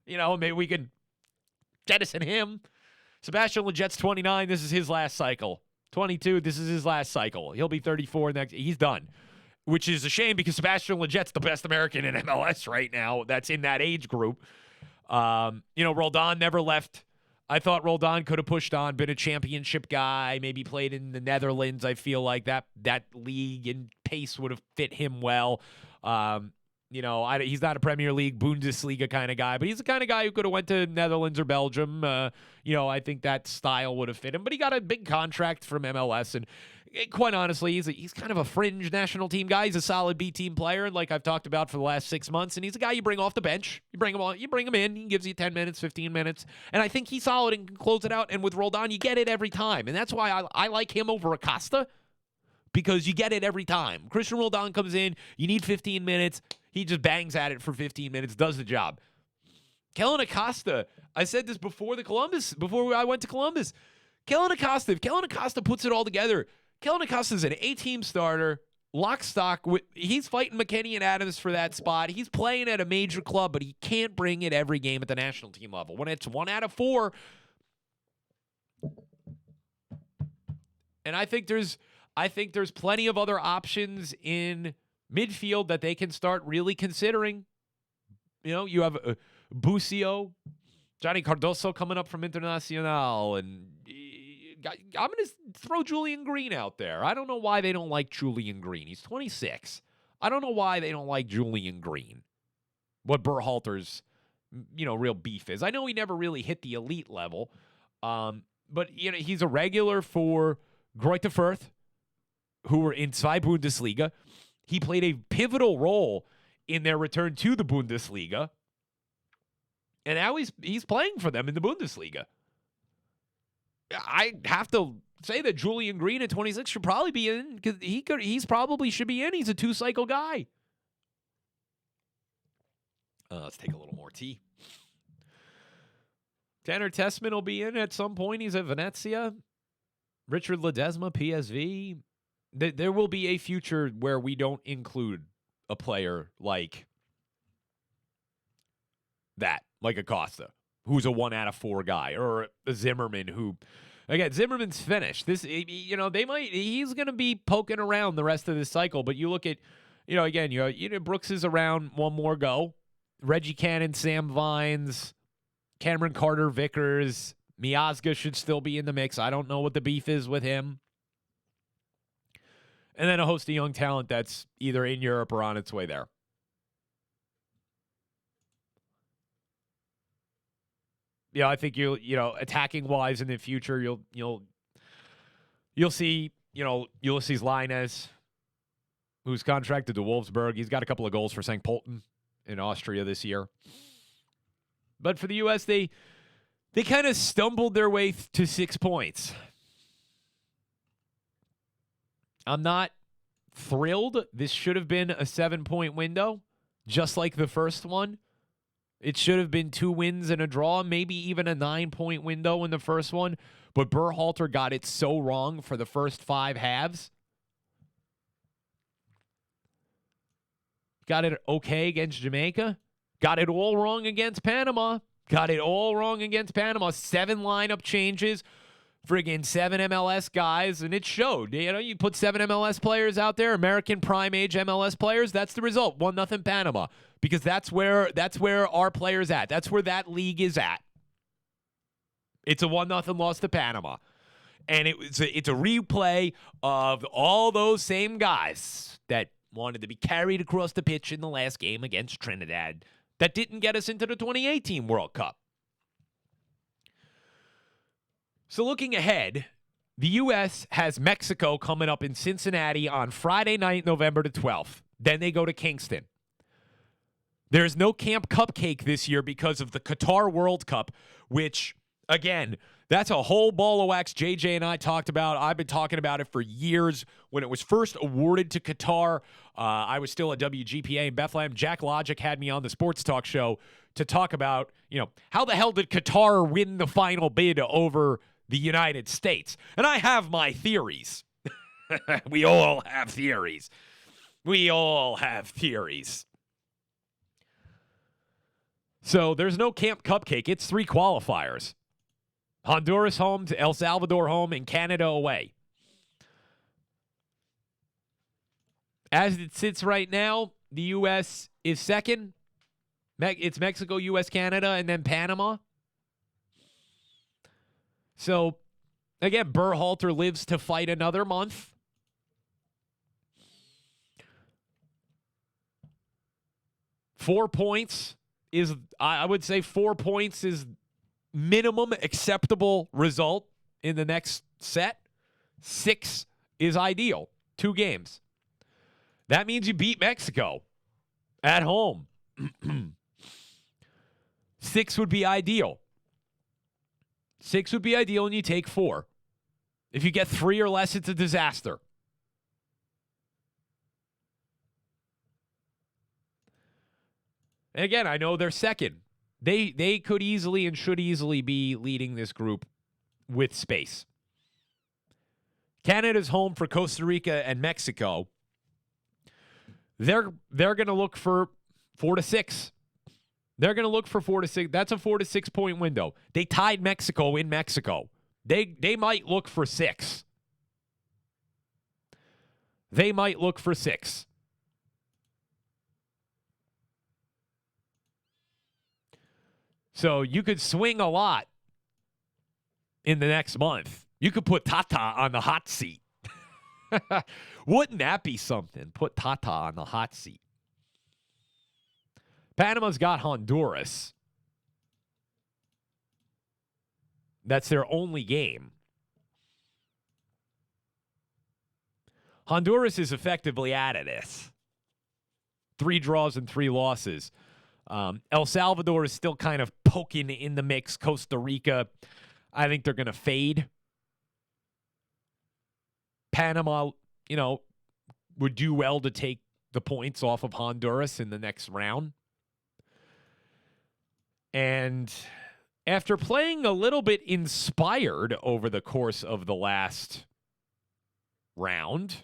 S1: maybe we can jettison him. Sebastian Leget's 29. This is his last cycle. 22. This is his last cycle. He'll be 34 next. He's done. Which is a shame because Sebastian Leget's the best American in MLS right now. That's in that age group. Roldan never left. I thought Roldan could have pushed on, been a championship guy, maybe played in the Netherlands. I feel like that league and pace would have fit him well. He's not a Premier League, Bundesliga kind of guy, but he's the kind of guy who could have went to Netherlands or Belgium. I think that style would have fit him. But he got a big contract from MLS, and quite honestly, he's kind of a fringe national team guy. He's a solid B team player, and like I've talked about for the last 6 months, and he's a guy you bring off the bench. You bring him in, he gives you 10 minutes, 15 minutes, and I think he's solid and can close it out. And with Roldan, you get it every time, and that's why I like him over Acosta, because you get it every time. Christian Roldan comes in, you need 15 minutes, he just bangs at it for 15 minutes, does the job. Kellen Acosta, I said this before I went to Columbus. If Kellen Acosta puts it all together, Kellen Acosta's an A-team starter, lock stock. He's fighting McKennie and Adams for that spot. He's playing at a major club, but he can't bring it every game at the national team level. When it's 1 out of 4, and I think there's plenty of other options in midfield that they can start really considering. You have Bucio, Johnny Cardoso coming up from Internacional, and I'm going to throw Julian Green out there. I don't know why they don't like Julian Green. He's 26. I don't know why they don't like Julian Green. What Berhalter's, real beef is. I know he never really hit the elite level, but he's a regular for Greuther Fürth, who were in Zwei Bundesliga. He played a pivotal role in their return to the Bundesliga, and now he's playing for them in the Bundesliga. I have to say that Julian Green at 26 should probably be in, because he's probably should be in. He's a 2-cycle guy. Let's take a little more tea. Tanner Tessman will be in at some point. He's at Venezia. Richard Ledesma, PSV. There will be a future where we don't include a player like that, like Acosta, who's a 1 out of 4 guy, or a Zimmerman who, again, Zimmerman's finished. He's going to be poking around the rest of this cycle, but you look at, Brooks is around one more go. Reggie Cannon, Sam Vines, Cameron Carter, Vickers, Miazga should still be in the mix. I don't know what the beef is with him. And then a host of young talent that's either in Europe or on its way there. I think attacking wise in the future, you'll see Ulysses Lainez, who's contracted to Wolfsburg. He's got a couple of goals for St. Pölten in Austria this year. But for the U.S., they kind of stumbled their way to 6 points. I'm not thrilled. This should have been a 7-point window, just like the first one. It should have been 2 wins and a draw, maybe even a 9-point window in the first one. But Berhalter got it so wrong for the first 5 halves. Got it okay against Jamaica. Got it all wrong against Panama. 7 lineup changes. Friggin' 7 MLS guys, and it showed. You put 7 MLS players out there, American prime age MLS players, that's the result. 1-0 Panama. Because that's where our players at. That's where that league is at. It's a 1-0 loss to Panama. And it's a replay of all those same guys that wanted to be carried across the pitch in the last game against Trinidad that didn't get us into the 2018 World Cup. So looking ahead, the U.S. has Mexico coming up in Cincinnati on Friday night, November the 12th. Then they go to Kingston. There's no Camp Cupcake this year because of the Qatar World Cup, which, again, that's a whole ball of wax JJ and I talked about. I've been talking about it for years. When it was first awarded to Qatar, I was still at WGPA in Bethlehem. Jack Logic had me on the sports talk show to talk about, how the hell did Qatar win the final bid over the United States? And I have my theories. We all have theories. So there's no Camp Cupcake. It's 3 qualifiers. Honduras home, to El Salvador home, and Canada away. As it sits right now, the U.S. is second. It's Mexico, U.S., Canada, and then Panama. So, again, Berhalter lives to fight another month. I would say 4 points is minimum acceptable result in the next set. 6 is ideal. 2 games. That means you beat Mexico at home. 6 would be ideal. 6 would be ideal, and you take 4. If you get 3 or less, it's a disaster. And again, I know they're second. They could easily and should easily be leading this group with space. Canada's home for Costa Rica and Mexico. They're going to look for 4 to 6. They're going to look for 4 to 6. That's a 4 to 6 point window. They tied Mexico in Mexico. They might look for 6. So you could swing a lot in the next month. You could put Tata on the hot seat. Wouldn't that be something? Put Tata on the hot seat. Panama's got Honduras. That's their only game. Honduras is effectively out of this. 3 draws and 3 losses. El Salvador is still kind of poking in the mix. Costa Rica, I think they're going to fade. Panama, would do well to take the points off of Honduras in the next round. And after playing a little bit inspired over the course of the last round,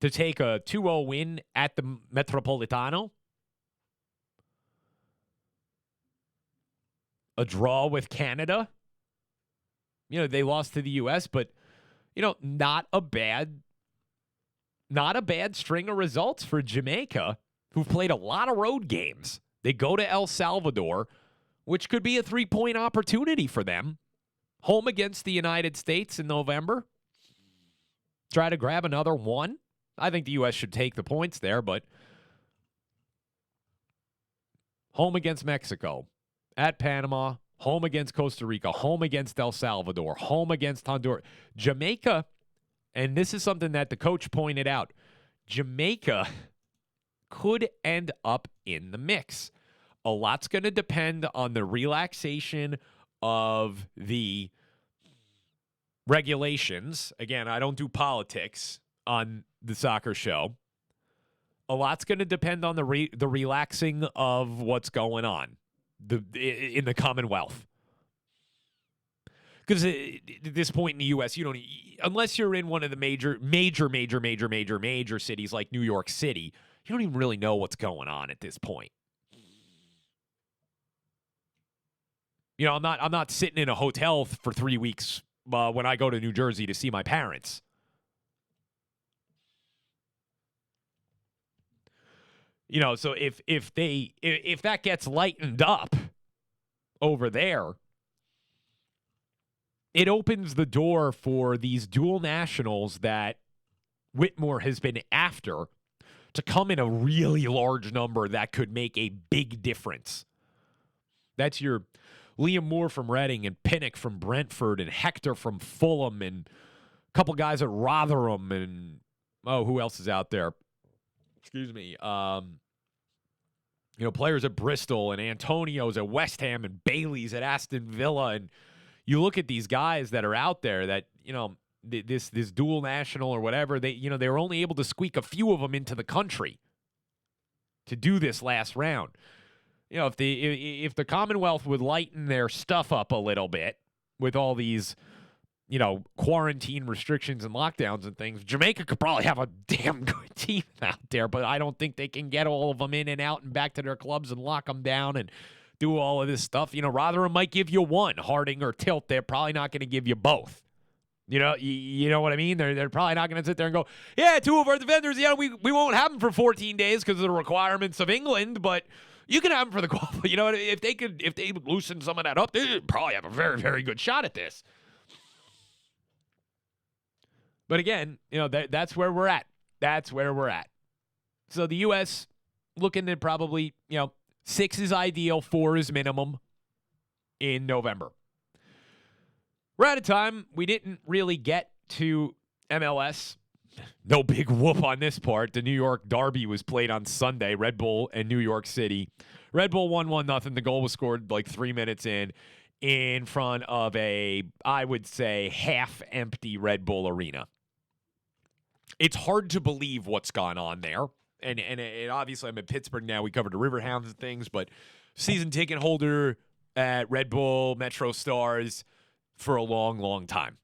S1: to take a 2-0 win at the Metropolitano, a draw with Canada. They lost to the U.S., but, not a bad string of results for Jamaica, who've played a lot of road games. They go to El Salvador, which could be a 3-point opportunity for them. Home against the United States in November. Try to grab another 1. I think the U.S. should take the points there, but home against Mexico, at Panama, home against Costa Rica, home against El Salvador, home against Honduras. Jamaica, and this is something that the coach pointed out, Jamaica could end up in the mix. A lot's going to depend on the relaxation of the regulations. Again, I don't do politics on the soccer show. A lot's going to depend on the relaxing of what's going on in the Commonwealth. Because at this point in the U.S., you don't, unless you're in one of the major cities like New York City, you don't even really know what's going on at this point. You know, I'm not sitting in a hotel for 3 weeks when I go to New Jersey to see my parents. You know, so if that gets lightened up over there, it opens the door for these dual nationals that Whitmore has been after to come in a really large number that could make a big difference. That's your Liam Moore from Reading and Pinnock from Brentford and Hector from Fulham and a couple guys at Rotherham and, who else is out there? Excuse me. Players at Bristol and Antonio's at West Ham and Bailey's at Aston Villa. And you look at these guys that are out there that, this dual national or whatever, they were only able to squeak a few of them into the country to do this last round. If the Commonwealth would lighten their stuff up a little bit with all these, quarantine restrictions and lockdowns and things, Jamaica could probably have a damn good team out there, but I don't think they can get all of them in and out and back to their clubs and lock them down and do all of this stuff. Rotherham might give you one. Harding or Tilt, they're probably not going to give you both. You know what I mean? They're probably not going to sit there and go, yeah, two of our defenders, we won't have them for 14 days because of the requirements of England, but you can have them for the qual. If they loosen some of that up, they probably have a very, very good shot at this. But again, that's where we're at. That's where we're at. So the U.S. looking at probably, 6 is ideal, 4 is minimum in November. We're out of time. We didn't really get to MLS. No big whoop on this part. The New York Derby was played on Sunday, Red Bull and New York City. Red Bull won 1-0. The goal was scored like 3 minutes in front of I would say, half-empty Red Bull arena. It's hard to believe what's gone on there. And obviously, I'm in Pittsburgh now. We covered the Riverhounds and things, but season ticket holder at Red Bull, Metro Stars for a long, long time.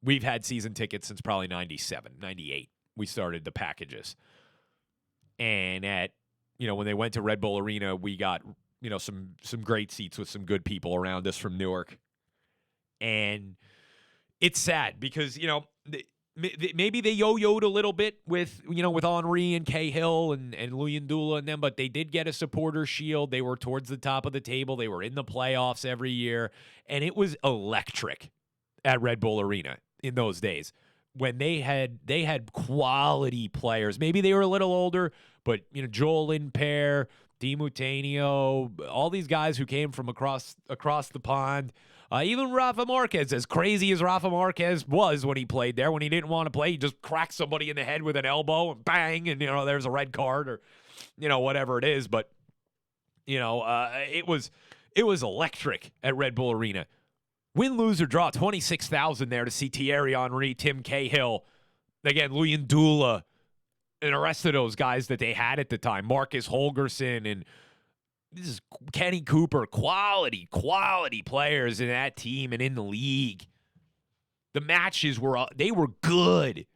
S1: We've had season tickets since probably 97, 98. We started the packages. And when they went to Red Bull Arena, we got, some great seats with some good people around us from Newark. And it's sad because, maybe they yo-yoed a little bit with Henri and Cahill and Luyendula and them, but they did get a supporter shield. They were towards the top of the table. They were in the playoffs every year. And it was electric at Red Bull Arena in those days when they had quality players. Maybe they were a little older, but Joel Lindpair, Di Mutanio, all these guys who came from across the pond. Even Rafa Marquez, as crazy as Rafa Marquez was when he played there, when he didn't want to play, he just cracked somebody in the head with an elbow and bang, and there's a red card or whatever it is. But it was electric at Red Bull Arena. Win, lose, or draw, 26,000 there to see Thierry Henry, Tim Cahill, again, Luyendula, and the rest of those guys that they had at the time, Marcus Holgerson, and this is Kenny Cooper, quality players in that team and in the league. The matches were good.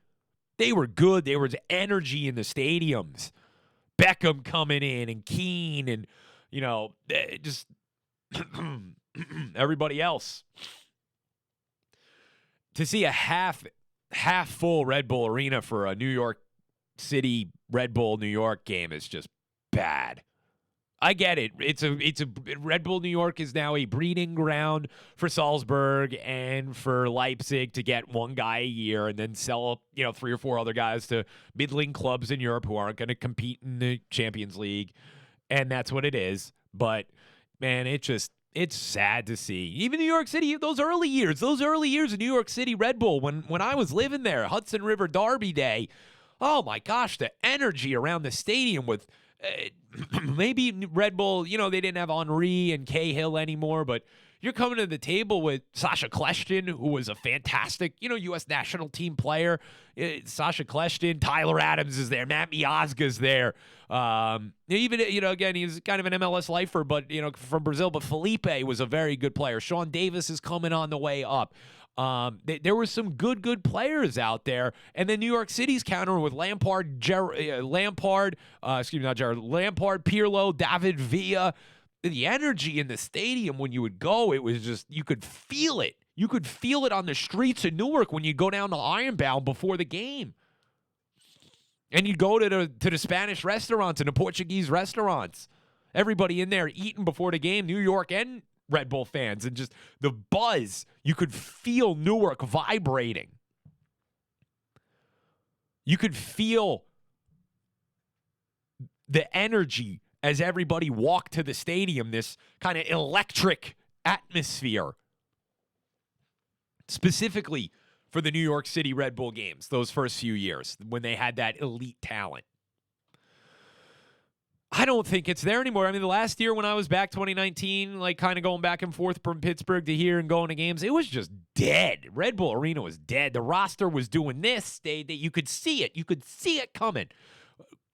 S1: They were good. There was energy in the stadiums. Beckham coming in and Keane and, just everybody else. To see a half full Red Bull Arena for a New York City Red Bull New York game is just bad. I get it. It's a Red Bull New York is now a breeding ground for Salzburg and for Leipzig to get one guy a year and then sell 3 or 4 other guys to middling clubs in Europe who aren't going to compete in the Champions League, and that's what it is. But man, it just It's sad to see. Even New York City, those early years of New York City Red Bull, when I was living there, Hudson River Derby Day, oh my gosh, the energy around the stadium with maybe Red Bull, they didn't have Henri and Cahill anymore, but you're coming to the table with Sasha Kleshtin, who was a fantastic, U.S. national team player. Sasha Kleshtin, Tyler Adams is there, Matt Miazga's there. Even, again, he's kind of an MLS lifer, but, from Brazil. But Felipe was a very good player. Sean Davis is coming on the way up. There were some good players out there. And then New York City's counter with Lampard, Pirlo, David Villa. The energy in the stadium when you would go, it was just, you could feel it. You could feel it on the streets of Newark when you go down to Ironbound before the game. And you'd go to the Spanish restaurants and the Portuguese restaurants. Everybody in there eating before the game, New York and Red Bull fans. And just the buzz, you could feel Newark vibrating. You could feel the energy as everybody walked to the stadium, this kind of electric atmosphere. Specifically for the New York City Red Bull games, those first few years when they had that elite talent. I don't think it's there anymore. I mean, the last year when I was back, 2019, like kind of going back and forth from Pittsburgh to here and going to games, it was just dead. Red Bull Arena was dead. The roster was doing this. You could see it. You could see it coming.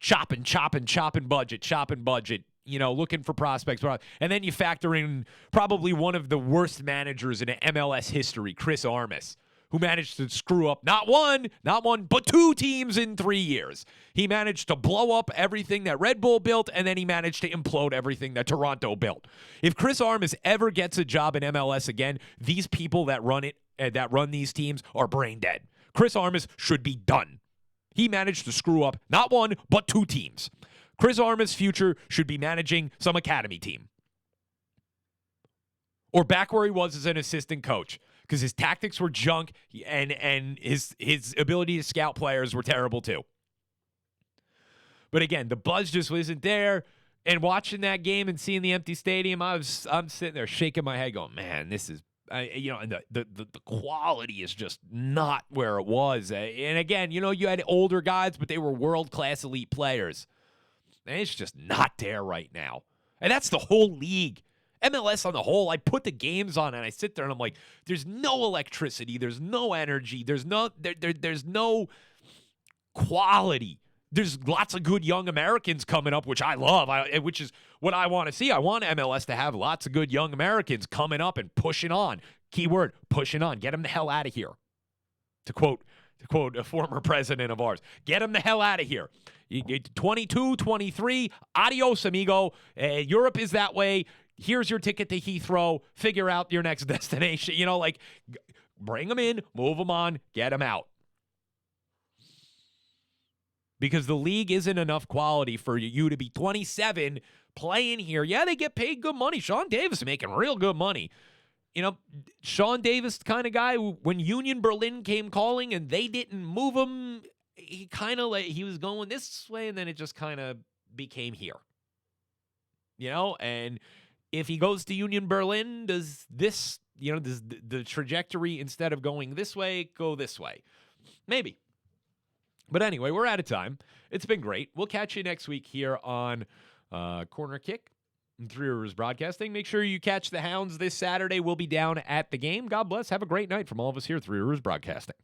S1: Chopping budget, looking for prospects. And then you factor in probably one of the worst managers in MLS history, Chris Armas, who managed to screw up not one, but 2 teams in 3 years. He managed to blow up everything that Red Bull built, and then he managed to implode everything that Toronto built. If Chris Armas ever gets a job in MLS again, these people that run these teams are brain dead. Chris Armas should be done. He managed to screw up not 1, but 2 teams. Chris Armas' future should be managing some academy team. Or back where he was as an assistant coach, because his tactics were junk and his ability to scout players were terrible too. But again, the buzz just wasn't there. And watching that game and seeing the empty stadium, I'm sitting there shaking my head going, man, this is, and the quality is just not where it was. And again, you had older guys, but they were world-class elite players. And it's just not there right now. And that's the whole league. MLS on the whole, I put the games on and I sit there and I'm like, there's no electricity, there's no energy, there's no quality. There's lots of good young Americans coming up, which I love, which is what I want to see. I want MLS to have lots of good young Americans coming up and pushing on. Keyword, pushing on. Get them the hell out of here. To quote a former president of ours. Get them the hell out of here. 22, 23, adios, amigo. Europe is that way. Here's your ticket to Heathrow. Figure out your next destination. Bring them in, move them on, get them out. Because the league isn't enough quality for you to be 27 playing here. Yeah, they get paid good money. Sean Davis is making real good money. Sean Davis kind of guy, when Union Berlin came calling and they didn't move him, he was going this way and then it just kind of became here. And if he goes to Union Berlin, does this, does the trajectory instead of going this way, go this way? Maybe. But anyway, we're out of time. It's been great. We'll catch you next week here on Corner Kick and Three Rivers Broadcasting. Make sure you catch the Hounds this Saturday. We'll be down at the game. God bless. Have a great night from all of us here at Three Rivers Broadcasting.